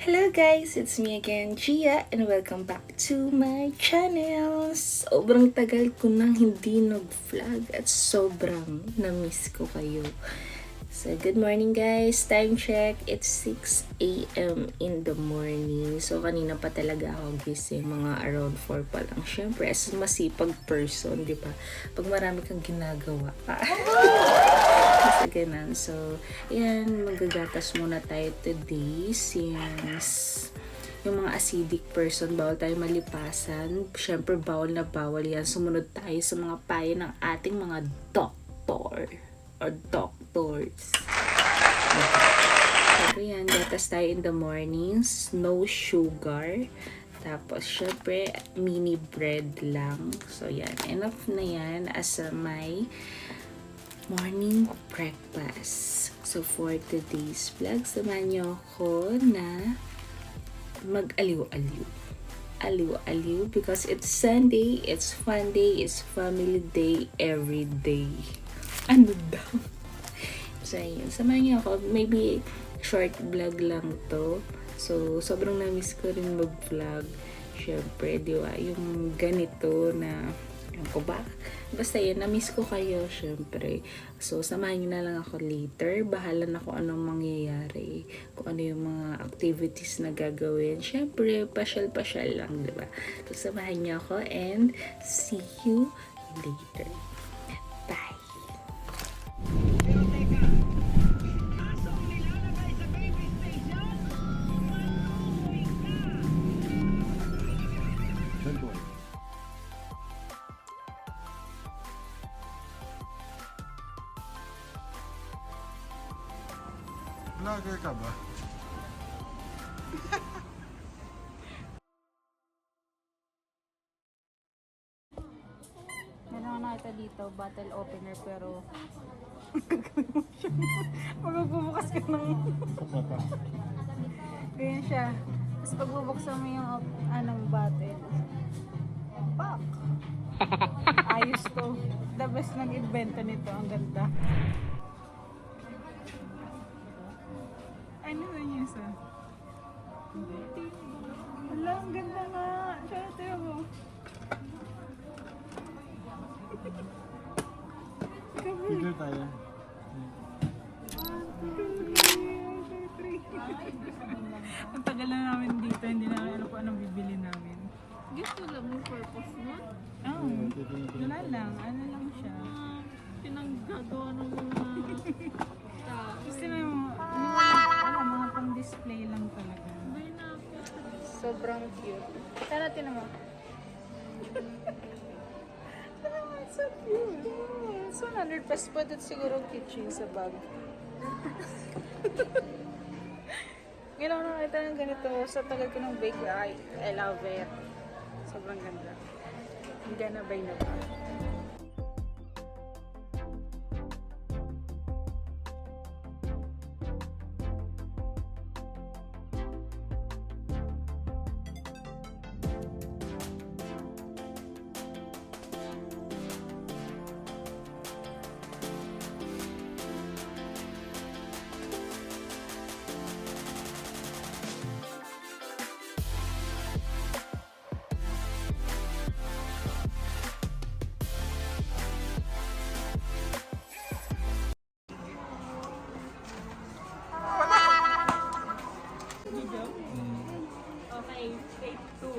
Hello guys! It's me again, Gia, and welcome back to my channel! Sobrang tagal ko nang hindi nag-vlog at sobrang na-miss ko kayo. So, good morning guys! Time check, it's 6 a.m. in the morning. So, kanina pa talaga ako gising, mga around 4 pa lang. Siyempre, as masipag person, di ba? Pag marami kang ginagawa ka. Kasi ganun. So, yan, magagatas muna tayo today since yung mga acidic person, bawal tayo malipasan. Siyempre, bawal na bawal yan. Sumunod tayo sa mga payo ng ating mga doktor or doctors. So, yan, gatas tayo in the mornings. No sugar. Tapos, syempre, mini bread lang. So, yan. Enough na yan as my morning breakfast. So, for today's vlog, samahan niyo ako na mag-aliw-aliw. Aliw-aliw because it's Sunday, it's fun day, it's family day, every day. Ano daw? So, yun. Samahan niyo ako. Maybe short vlog lang to. So, sobrang na-miss ko rin mag-vlog. Siyempre, di ba? Yung ganito na ko ba? Basta yun, na-miss ko kayo, syempre. So, samahan nyo na lang ako later. Bahala na kung anong mangyayari. Kung ano yung mga activities na gagawin. Syempre, pasyal-pasyal lang, diba? So, samahan nyo ako and see you later. Bye! Vlogger ka ba? Meron na nakita dito, bottle opener, pero magbubukas ka ng ganyan siya. Tapos pagbubuksan mo yung anong bottle, pak! Ayos to. The best nag-invento nito. Ang ganda. Ano ba niya sa? Wala, ang ganda nga. Siya, tayo mo. Picture tayo. Ang tagal na namin dito, hindi namin alam kung anong bibili namin. Gusto lang yung purpose mo? Oo, wala lang. Ano lang siya. Pinanggagawa ng mga tao. Gusto na yung mga pang display lang talaga. Bay na ako. Sobrang cute. Sana natin naman. It's so cute. It's 100 pesos pa dito siguro kitchen sa bag. Ngayon na nakita ng ganito sa tagal ko ng bake. I love it. Sobrang ganda. Hindi na bay na ba? Okay, take 2.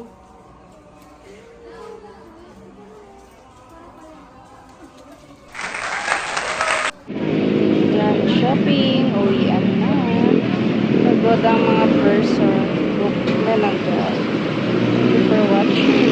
Yan, shopping, uwian na. Pagod ang mga person. Book na lang guys. Thank you for watching.